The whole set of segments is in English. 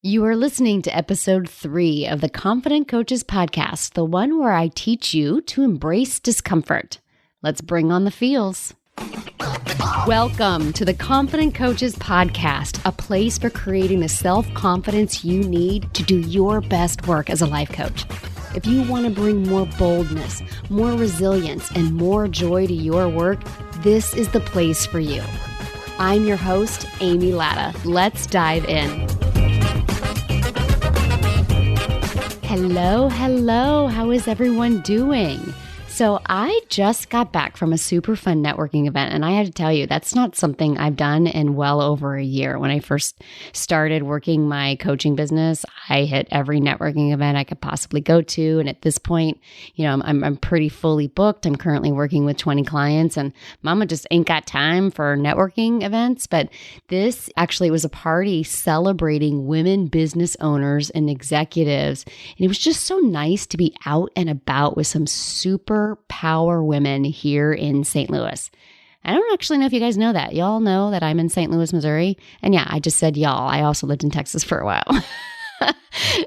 You are listening to episode 3 of the Confident Coaches podcast, the one where I teach you to embrace discomfort. Let's bring on the feels. Welcome to the Confident Coaches podcast, a place for creating the self-confidence you need to do your best work as a life coach. If you want to bring more boldness, more resilience, and more joy to your work, this is the place for you. I'm your host, Amy Latta. Let's dive in. Hello. How is everyone doing? So I just got back from a super fun networking event, and I had to tell you, that's not something I've done in well over a year. When I first started working my coaching business, I hit every networking event I could possibly go to. And at this point, I'm pretty fully booked. I'm currently working with 20 clients, and mama just ain't got time for networking events. But this actually was a party celebrating women business owners and executives. And it was just so nice to be out and about with some super power women here in St. Louis. I don't actually know if you guys know that. Y'all know that I'm in St. Louis, Missouri. And yeah, I just said y'all. I also lived in Texas for a while.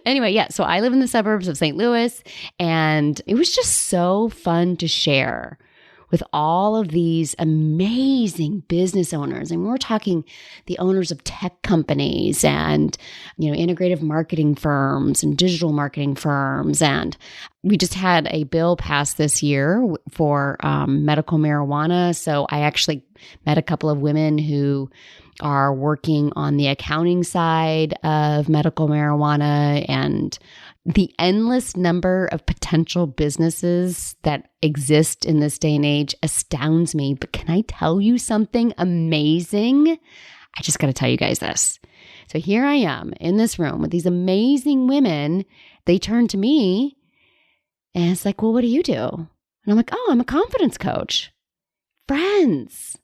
Anyway, yeah, so I live in the suburbs of St. Louis, and it was just so fun to share with all of these amazing business owners. And we're talking the owners of tech companies and, integrative marketing firms and digital marketing firms. And we just had a bill passed this year for medical marijuana. So I actually met a couple of women who are working on the accounting side of medical marijuana, and the endless number of potential businesses that exist in this day and age astounds me. But can I tell you something amazing? I just got to tell you guys this. So here I am in this room with these amazing women. They turn to me and it's like, well, what do you do? And I'm like, oh, I'm a confidence coach. Friends,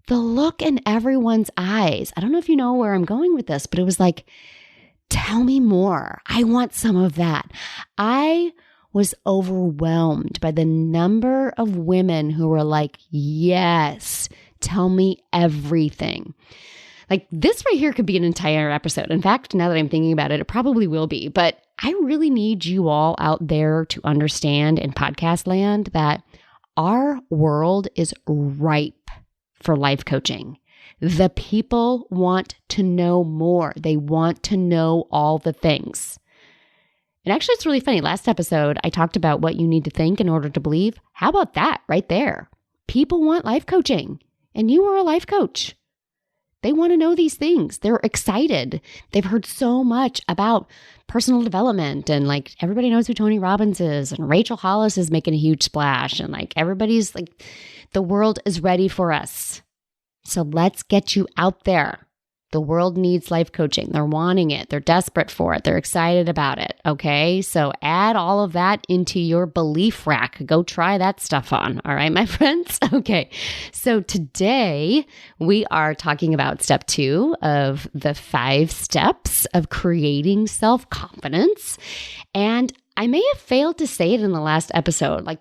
the look in everyone's eyes. I don't know if you know where I'm going with this, but it was like, tell me more. I want some of that. I was overwhelmed by the number of women who were like, yes, tell me everything. Like this right here could be an entire episode. In fact, now that I'm thinking about it, it probably will be. But I really need you all out there to understand in podcast land that our world is ripe for life coaching. The people want to know more. They want to know all the things. And actually, it's really funny. Last episode, I talked about what you need to think in order to believe. How about that right there? People want life coaching, and you are a life coach. They want to know these things. They're excited. They've heard so much about personal development, and like everybody knows who Tony Robbins is, and Rachel Hollis is making a huge splash, and like everybody's like, the world is ready for us. So let's get you out there. The world needs life coaching. They're wanting it. They're desperate for it. They're excited about it. Okay. So add all of that into your belief rack. Go try that stuff on. All right, my friends. Okay. So today we are talking about step 2 of the 5 steps of creating self-confidence. And I may have failed to say it in the last episode. Like,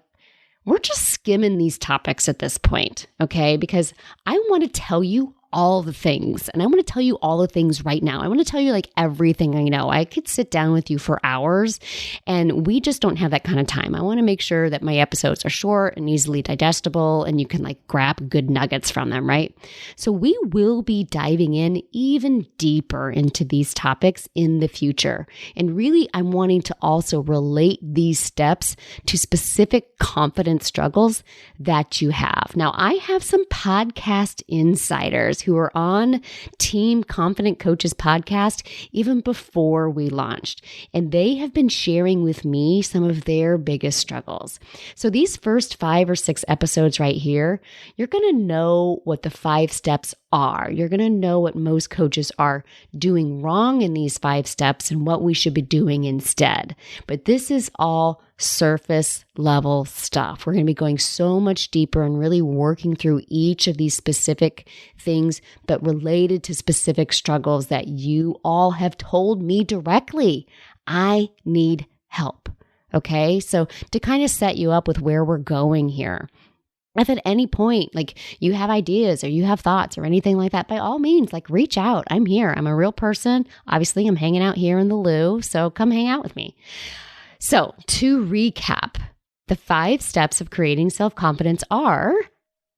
we're just skimming these topics at this point, okay? Because I want to tell you all the things, and I want to tell you all the things right now. I want to tell you like everything I know. I could sit down with you for hours, and we just don't have that kind of time. I want to make sure that my episodes are short and easily digestible, and you can like grab good nuggets from them, right? So we will be diving in even deeper into these topics in the future. And really, I'm wanting to also relate these steps to specific confidence struggles that you have. Now, I have some podcast insiders who are on Team Confident Coaches podcast even before we launched. And they have been sharing with me some of their biggest struggles. So these first 5 or 6 episodes right here, you're going to know what the 5 steps are. You're going to know what most coaches are doing wrong in these 5 steps and what we should be doing instead. But this is all surface level stuff. We're going to be going so much deeper and really working through each of these specific things, but related to specific struggles that you all have told me directly. I need help. Okay. So to kind of set you up with where we're going here, If at any point, like you have ideas or you have thoughts or anything like that, by all means, like reach out. I'm here. I'm a real person. Obviously, I'm hanging out here in the loo. So come hang out with me. So to recap, the 5 steps of creating self-confidence are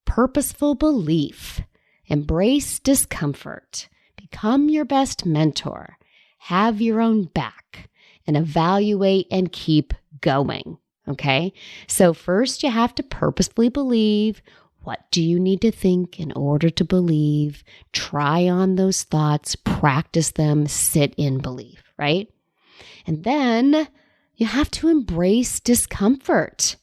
purposeful belief, embrace discomfort, become your best mentor, have your own back, and evaluate and keep going. Okay, so first you have to purposefully believe. What do you need to think in order to believe? Try on those thoughts, practice them, sit in belief, right? And then you have to embrace discomfort.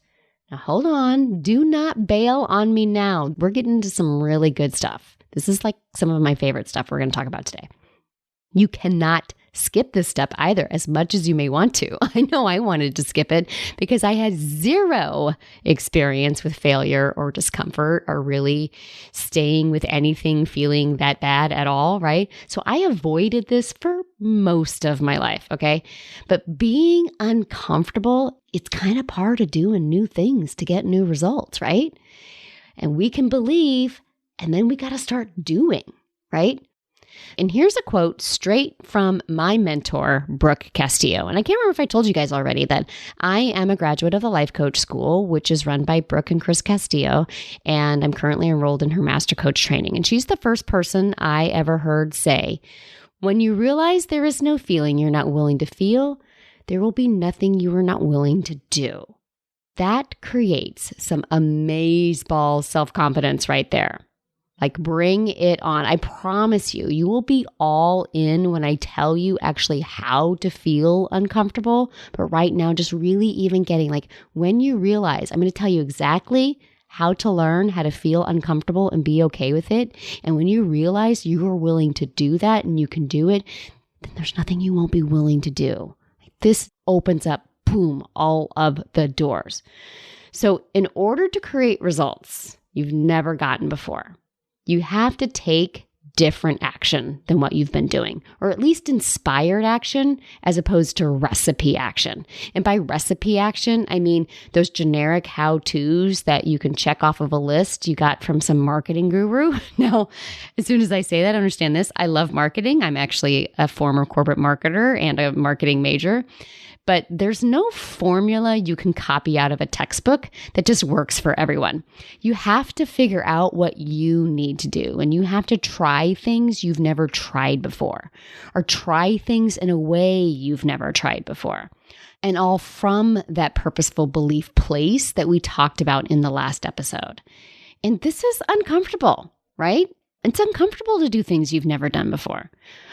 Now hold on, do not bail on me now. We're getting into some really good stuff. This is like some of my favorite stuff we're going to talk about today. You cannot skip this step either, as much as you may want to. I know I wanted to skip it because I had 0 experience with failure or discomfort or really staying with anything feeling that bad at all, right? So I avoided this for most of my life, okay? But being uncomfortable, it's kind of part of doing new things to get new results, right? And we can believe, and then we got to start doing, right? And here's a quote straight from my mentor, Brooke Castillo. And I can't remember if I told you guys already that I am a graduate of the Life Coach School, which is run by Brooke and Chris Castillo. And I'm currently enrolled in her Master Coach training. And she's the first person I ever heard say, when you realize there is no feeling you're not willing to feel, there will be nothing you are not willing to do. That creates some amazeballs self-confidence right there. Like bring it on. I promise you, you will be all in when I tell you actually how to feel uncomfortable. But right now, just really even getting like when you realize, I'm going to tell you exactly how to learn how to feel uncomfortable and be okay with it. And when you realize you are willing to do that and you can do it, then there's nothing you won't be willing to do. This opens up, boom, all of the doors. So in order to create results you've never gotten before, you have to take different action than what you've been doing, or at least inspired action as opposed to recipe action. And by recipe action, I mean those generic how-tos that you can check off of a list you got from some marketing guru. Now, as soon as I say that, understand this, I love marketing. I'm actually a former corporate marketer and a marketing major. But there's no formula you can copy out of a textbook that just works for everyone. You have to figure out what you need to do, and you have to try things you've never tried before, or try things in a way you've never tried before. And all from that purposeful belief place that we talked about in the last episode. And this is uncomfortable, right? It's uncomfortable to do things you've never done before.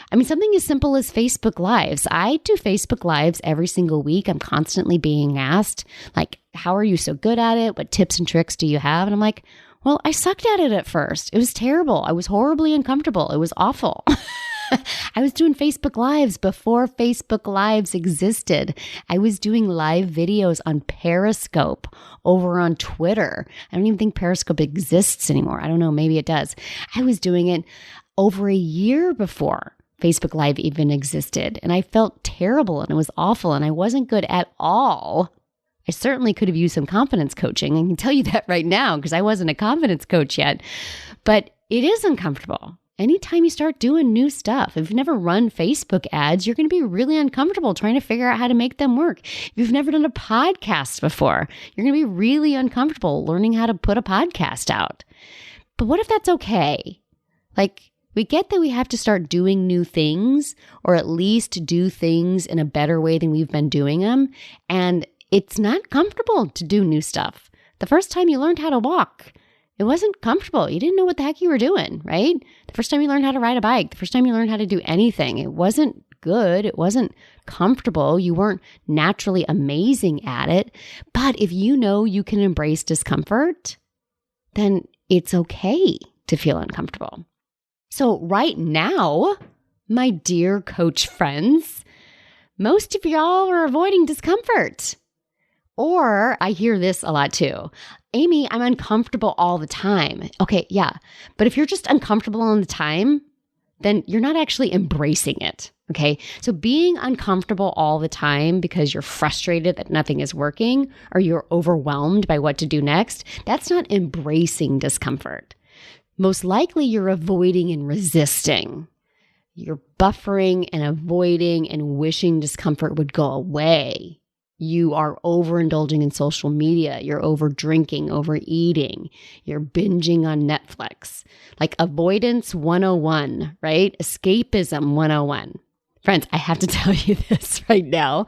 I mean, something as simple as Facebook Lives. I do Facebook Lives every single week. I'm constantly being asked, like, how are you so good at it? What tips and tricks do you have? And I'm like, well, I sucked at it at first. It was terrible. I was horribly uncomfortable. It was awful. I was doing Facebook Lives before Facebook Lives existed. I was doing live videos on Periscope over on Twitter. I don't even think Periscope exists anymore. I don't know. Maybe it does. I was doing it over a year before Facebook Live even existed. And I felt terrible and it was awful and I wasn't good at all. I certainly could have used some confidence coaching. I can tell you that right now because I wasn't a confidence coach yet. But it is uncomfortable. Anytime you start doing new stuff, if you've never run Facebook ads, you're going to be really uncomfortable trying to figure out how to make them work. If you've never done a podcast before, you're going to be really uncomfortable learning how to put a podcast out. But what if that's okay? Like, we get that we have to start doing new things, or at least do things in a better way than we've been doing them. And it's not comfortable to do new stuff. The first time you learned how to walk, it wasn't comfortable. You didn't know what the heck you were doing, right? The first time you learned how to ride a bike, the first time you learned how to do anything, it wasn't good. It wasn't comfortable. You weren't naturally amazing at it. But if you know you can embrace discomfort, then it's okay to feel uncomfortable. So right now, my dear coach friends, most of y'all are avoiding discomfort. Or I hear this a lot too. Amy, I'm uncomfortable all the time. Okay, yeah. But if you're just uncomfortable all the time, then you're not actually embracing it, Okay. So being uncomfortable all the time because you're frustrated that nothing is working or you're overwhelmed by what to do next, that's not embracing discomfort. Most likely you're avoiding and resisting. You're buffering and avoiding and wishing discomfort would go away. You are overindulging in social media. You're over drinking, overeating. You're binging on Netflix. Like avoidance 101, right? Escapism 101. Friends, I have to tell you this right now.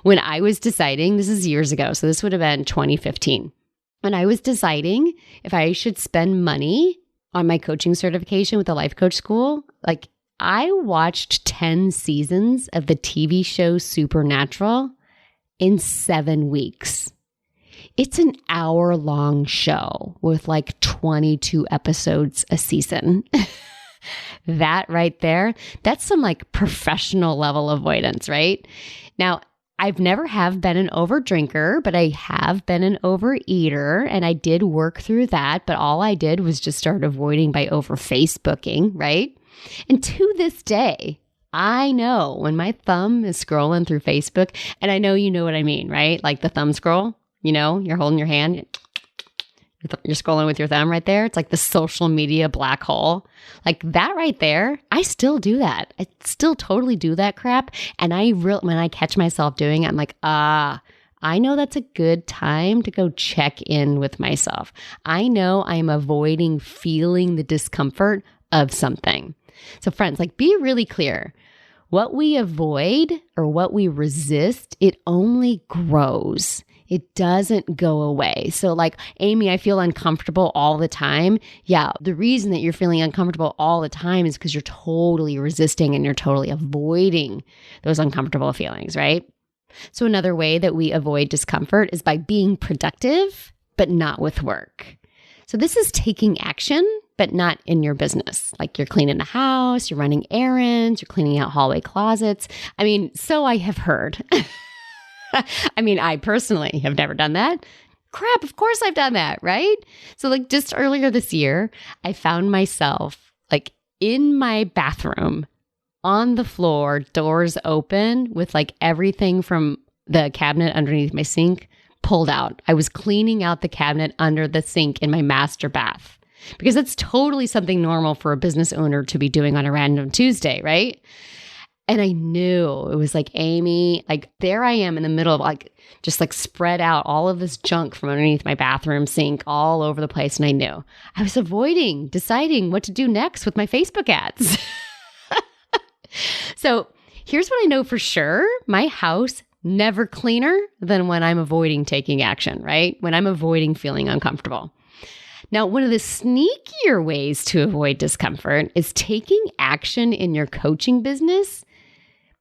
When I was deciding, this is years ago, so this would have been 2015. When I was deciding if I should spend money on my coaching certification with the life coach school, like I watched 10 seasons of the TV show Supernatural in 7 weeks. It's an hour-long show with like 22 episodes a season. That right there, that's some like professional level avoidance, right? Now, I've never have been an overdrinker, but I have been an overeater, and I did work through that, but all I did was just start avoiding by over Facebooking, right? And to this day, I know when my thumb is scrolling through Facebook, and I know you know what I mean, right? Like the thumb scroll, you're holding your hand, you're scrolling with your thumb right there. It's like the social media black hole. Like that right there, I still do that. I still totally do that crap. And when I catch myself doing it, I'm like, I know that's a good time to go check in with myself. I know I'm avoiding feeling the discomfort of something. So friends, like be really clear. What we avoid or what we resist, it only grows. It doesn't go away. So like, Amy, I feel uncomfortable all the time. Yeah, the reason that you're feeling uncomfortable all the time is because you're totally resisting and you're totally avoiding those uncomfortable feelings, right? So another way that we avoid discomfort is by being productive, but not with work. So this is taking action, but not in your business. Like you're cleaning the house, you're running errands, you're cleaning out hallway closets. I mean, so I have heard. I mean, I personally have never done that. Crap, of course I've done that, right? So like just earlier this year, I found myself like in my bathroom on the floor, doors open with like everything from the cabinet underneath my sink pulled out. I was cleaning out the cabinet under the sink in my master bath because it's totally something normal for a business owner to be doing on a random Tuesday, right? And I knew it was like, Amy, like there I am in the middle of like, just like spread out all of this junk from underneath my bathroom sink all over the place. And I knew I was avoiding deciding what to do next with my Facebook ads. So here's what I know for sure. My house never cleaner than when I'm avoiding taking action, right? When I'm avoiding feeling uncomfortable. Now, one of the sneakier ways to avoid discomfort is taking action in your coaching business,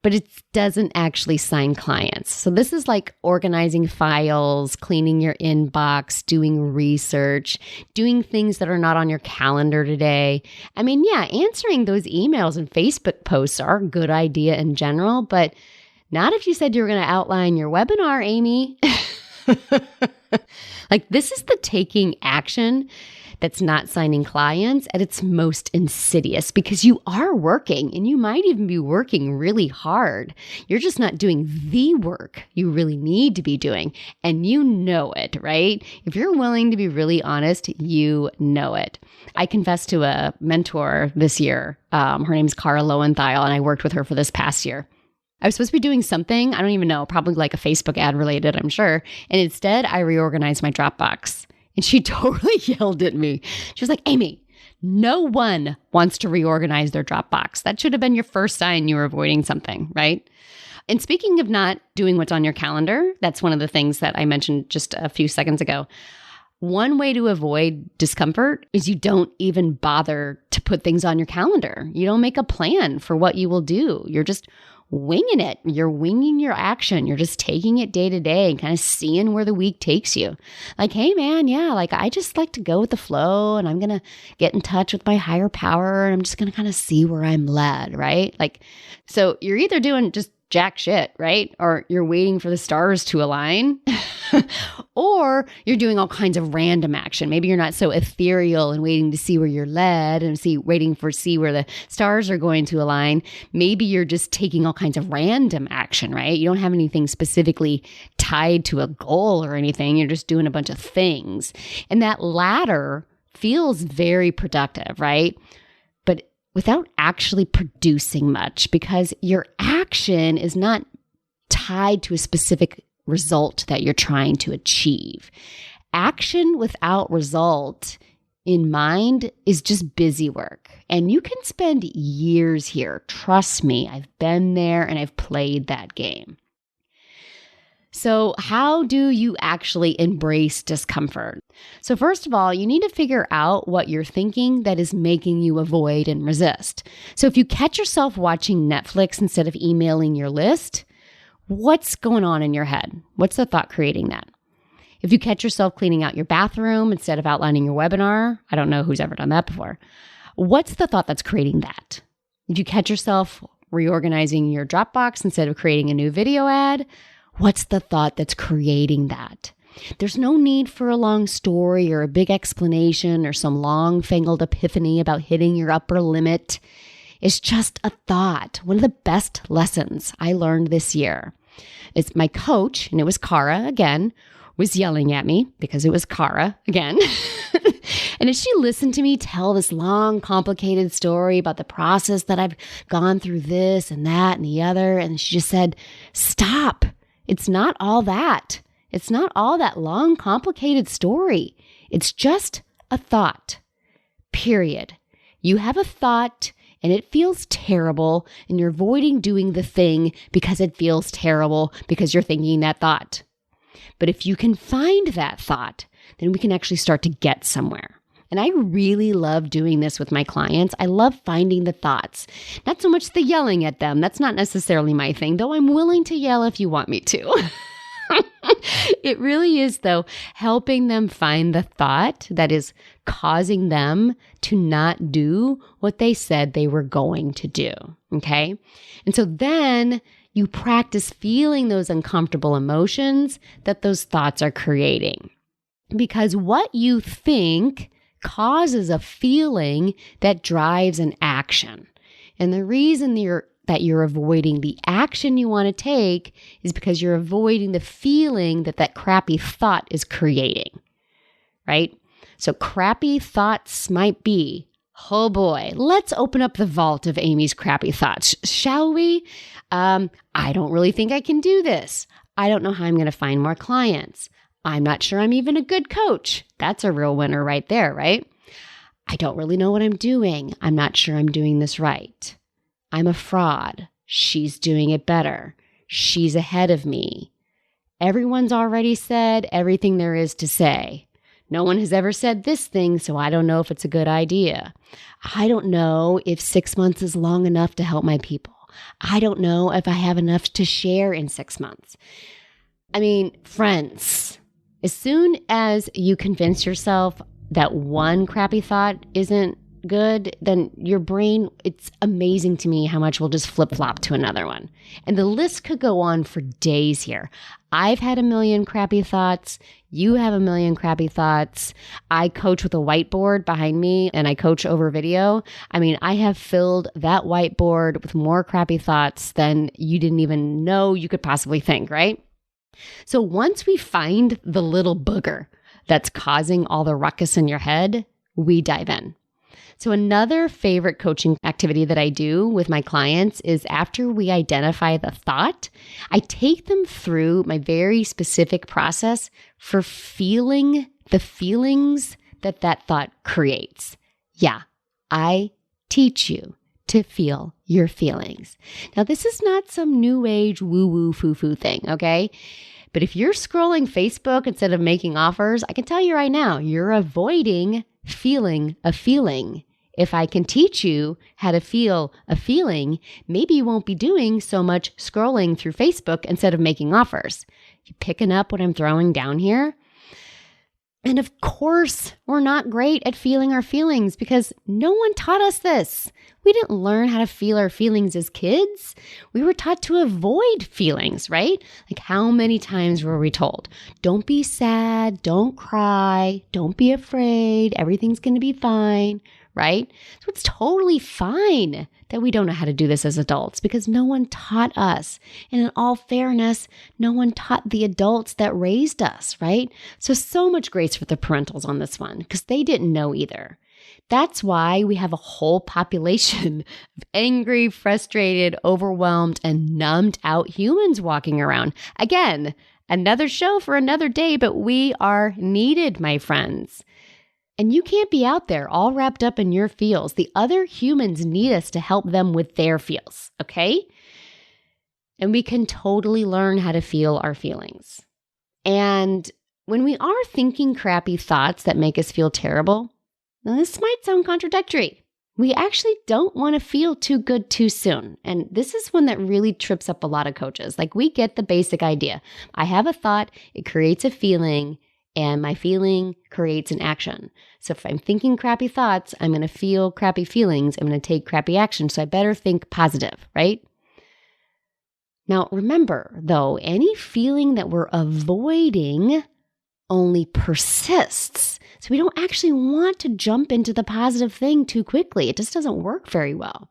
but it doesn't actually sign clients. So this is like organizing files, cleaning your inbox, doing research, doing things that are not on your calendar today. I mean, yeah, answering those emails and Facebook posts are a good idea in general, but not if you said you were going to outline your webinar, Amy. Like this is the taking action that's not signing clients at its most insidious because you are working and you might even be working really hard. You're just not doing the work you really need to be doing. And you know it, right? If you're willing to be really honest, you know it. I confessed to a mentor this year. Her name's Cara Lowenthal, and I worked with her for this past year. I was supposed to be doing something, I don't even know, probably like a Facebook ad related, I'm sure. And instead, I reorganized my Dropbox. And she totally yelled at me. She was like, Amy, no one wants to reorganize their Dropbox. That should have been your first sign you were avoiding something, right? And speaking of not doing what's on your calendar, that's one of the things that I mentioned just a few seconds ago. One way to avoid discomfort is you don't even bother to put things on your calendar. You don't make a plan for what you will do. You're just winging it. You're winging your action. You're just taking it day to day and kind of seeing where the week takes you. Like, hey man, yeah, like I just like to go with the flow and I'm going to get in touch with my higher power and I'm just going to kind of see where I'm led, right? Like, so you're either doing just jack shit, right? Or you're waiting for the stars to align. Or you're doing all kinds of random action. Maybe you're not so ethereal and waiting to see where you're led and waiting for see where the stars are going to align. Maybe you're just taking all kinds of random action, right? You don't have anything specifically tied to a goal or anything. You're just doing a bunch of things. And that latter feels very productive, right? But without actually producing much, because your action is not tied to a specific result that you're trying to achieve. Action without result in mind is just busy work. And you can spend years here. Trust me, I've been there and I've played that game. So how do you actually embrace discomfort? So first of all, you need to figure out what you're thinking that is making you avoid and resist. So if you catch yourself watching Netflix instead of emailing your list, what's going on in your head? What's the thought creating that? If you catch yourself cleaning out your bathroom instead of outlining your webinar, I don't know who's ever done that before. What's the thought that's creating that? If you catch yourself reorganizing your Dropbox instead of creating a new video ad, what's the thought that's creating that? There's no need for a long story or a big explanation or some long-fangled epiphany about hitting your upper limit. It's just a thought. One of the best lessons I learned this year is my coach, and it was Cara again, was yelling at me because it was Cara again. And as she listened to me tell this long, complicated story about the process that I've gone through this and that and the other, and she just said, stop. It's not all that. It's not all that long, complicated story. It's just a thought, period. You have a thought and it feels terrible and you're avoiding doing the thing because it feels terrible because you're thinking that thought. But if you can find that thought, then we can actually start to get somewhere. And I really love doing this with my clients. I love finding the thoughts, not so much the yelling at them. That's not necessarily my thing, though I'm willing to yell if you want me to. It really is, though, helping them find the thought that is causing them to not do what they said they were going to do. Okay. And so then you practice feeling those uncomfortable emotions that those thoughts are creating. Because what you think causes a feeling that drives an action. And the reason that you're avoiding the action you want to take is because you're avoiding the feeling that crappy thought is creating, right? So crappy thoughts might be, oh boy, let's open up the vault of Amy's crappy thoughts, shall we? I don't really think I can do this. I don't know how I'm going to find more clients. I'm not sure I'm even a good coach. That's a real winner right there, right? I don't really know what I'm doing. I'm not sure I'm doing this right. I'm a fraud. She's doing it better. She's ahead of me. Everyone's already said everything there is to say. No one has ever said this thing, so I don't know if it's a good idea. I don't know if 6 months is long enough to help my people. I don't know if I have enough to share in 6 months. I mean, friends, as soon as you convince yourself that one crappy thought isn't good, then your brain, it's amazing to me how much will just flip-flop to another one. And the list could go on for days here. I've had a million crappy thoughts. You have a million crappy thoughts. I coach with a whiteboard behind me and I coach over video. I mean, I have filled that whiteboard with more crappy thoughts than you didn't even know you could possibly think, right? So once we find the little booger that's causing all the ruckus in your head, we dive in. So another favorite coaching activity that I do with my clients is after we identify the thought, I take them through my very specific process for feeling the feelings that thought creates. Yeah, I teach you to feel your feelings. Now, this is not some new age woo-woo foo-foo thing, okay? But if you're scrolling Facebook instead of making offers, I can tell you right now, you're avoiding feeling a feeling. If I can teach you how to feel a feeling, maybe you won't be doing so much scrolling through Facebook instead of making offers. You picking up what I'm throwing down here? And of course, we're not great at feeling our feelings because no one taught us this. We didn't learn how to feel our feelings as kids. We were taught to avoid feelings, right? Like how many times were we told, don't be sad, don't cry, don't be afraid, everything's going to be fine, right? So it's totally fine that we don't know how to do this as adults because no one taught us. And in all fairness, no one taught the adults that raised us, right? So much grace for the parentals on this one because they didn't know either. That's why we have a whole population of angry, frustrated, overwhelmed, and numbed out humans walking around. Again, another show for another day, but we are needed, my friends. And you can't be out there all wrapped up in your feels. The other humans need us to help them with their feels, okay? And we can totally learn how to feel our feelings. And when we are thinking crappy thoughts that make us feel terrible, now this might sound contradictory. We actually don't want to feel too good too soon. And this is one that really trips up a lot of coaches. Like we get the basic idea. I have a thought, it creates a feeling, and my feeling creates an action. So if I'm thinking crappy thoughts, I'm going to feel crappy feelings. I'm going to take crappy action. So I better think positive, right? Now, remember, though, any feeling that we're avoiding only persists. So we don't actually want to jump into the positive thing too quickly. It just doesn't work very well.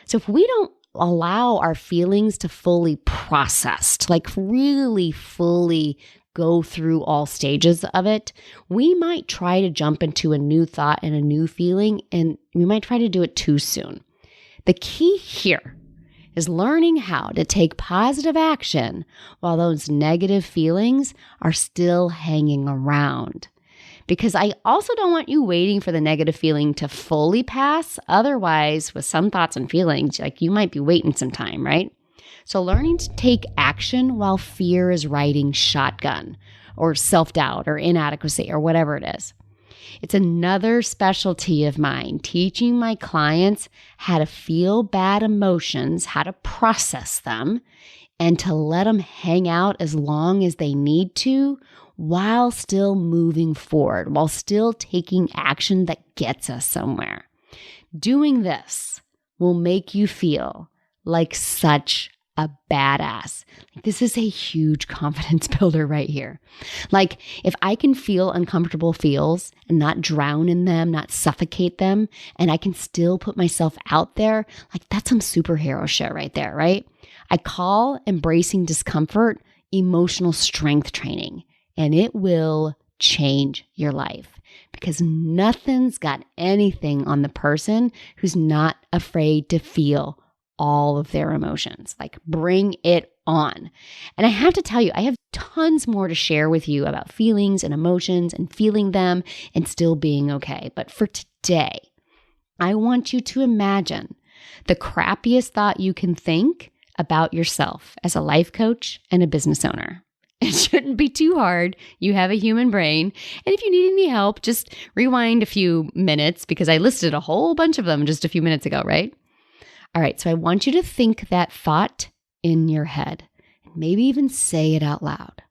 So if we don't allow our feelings to fully process, to like really fully go through all stages of it, we might try to jump into a new thought and a new feeling, and we might try to do it too soon. The key here is learning how to take positive action while those negative feelings are still hanging around. Because I also don't want you waiting for the negative feeling to fully pass. Otherwise, with some thoughts and feelings, like you might be waiting some time, right? So learning to take action while fear is riding shotgun or self-doubt or inadequacy or whatever it is. It's another specialty of mine, teaching my clients how to feel bad emotions, how to process them, and to let them hang out as long as they need to while still moving forward, while still taking action that gets us somewhere. Doing this will make you feel like such a badass. This is a huge confidence builder right here. Like if I can feel uncomfortable feels and not drown in them, not suffocate them, and I can still put myself out there, like that's some superhero shit right there, right? I call embracing discomfort emotional strength training, and it will change your life because nothing's got anything on the person who's not afraid to feel all of their emotions. Like bring it on. And I have to tell you, I have tons more to share with you about feelings and emotions and feeling them and still being okay. But for today, I want you to imagine the crappiest thought you can think about yourself as a life coach and a business owner. It shouldn't be too hard. You have a human brain. And if you need any help, just rewind a few minutes because I listed a whole bunch of them just a few minutes ago, right? All right, so I want you to think that thought in your head and maybe even say it out loud.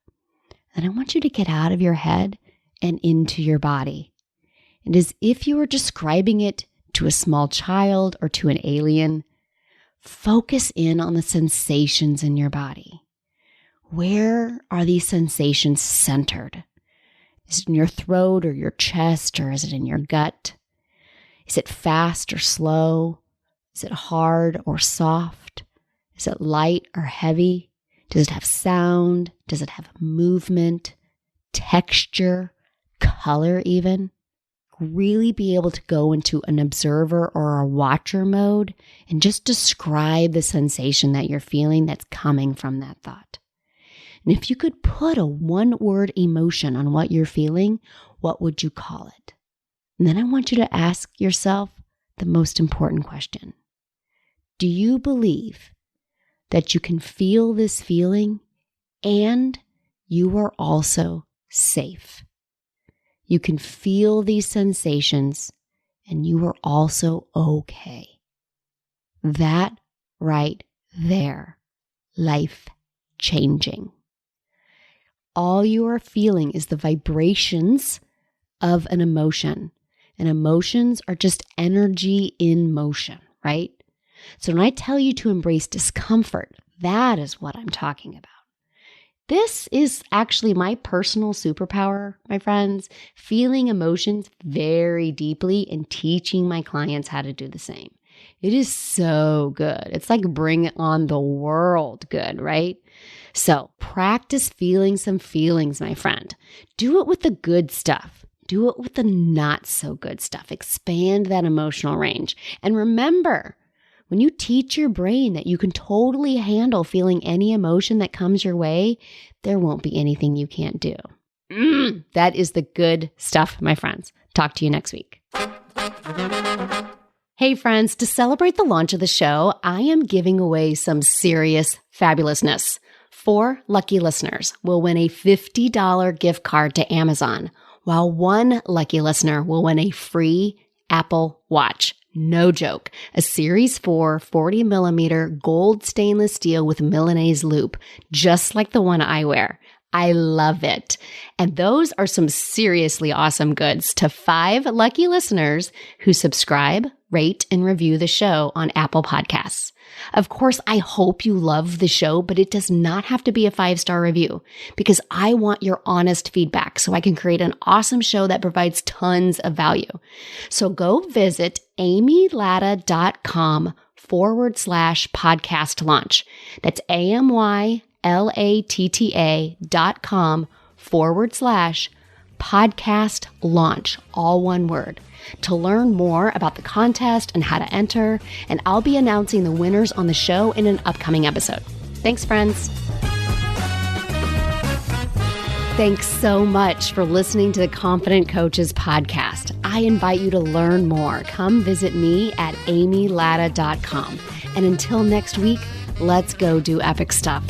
And I want you to get out of your head and into your body. And as if you were describing it to a small child or to an alien, focus in on the sensations in your body. Where are these sensations centered? Is it in your throat or your chest, or is it in your gut? Is it fast or slow? Is it hard or soft? Is it light or heavy? Does it have sound? Does it have movement, texture, color even? Really be able to go into an observer or a watcher mode and just describe the sensation that you're feeling that's coming from that thought. And if you could put a one-word emotion on what you're feeling, what would you call it? And then I want you to ask yourself the most important question. Do you believe that you can feel this feeling and you are also safe? You can feel these sensations and you are also okay. That right there, life changing. all you are feeling is the vibrations of an emotion. And emotions are just energy in motion, right? So when I tell you to embrace discomfort, that is what I'm talking about. This is actually my personal superpower, my friends, feeling emotions very deeply and teaching my clients how to do the same. It is so good. It's like bring on the world good, right? So practice feeling some feelings, my friend. Do it with the good stuff. Do it with the not so good stuff. Expand that emotional range. And remember, when you teach your brain that you can totally handle feeling any emotion that comes your way, there won't be anything you can't do. That is the good stuff, my friends. Talk to you next week. Hey friends, to celebrate the launch of the show, I am giving away some serious fabulousness. 4 lucky listeners will win a $50 gift card to Amazon, while 1 lucky listener will win a free Apple Watch. No joke. A Series 4 40mm gold stainless steel with Milanese loop, just like the one I wear. I love it. And those are some seriously awesome goods to 5 lucky listeners who subscribe, rate, and review the show on Apple Podcasts. Of course, I hope you love the show, but it does not have to be a 5-star review because I want your honest feedback so I can create an awesome show that provides tons of value. So go visit amylatta.com/podcast launch. That's AMYLATTA.com/podcast launch, all one word, to learn more about the contest and how to enter. And I'll be announcing the winners on the show in an upcoming episode. Thanks, friends. Thanks so much for listening to the Confident Coaches podcast. I invite you to learn more. Come visit me at amylatta.com. And until next week, let's go do epic stuff.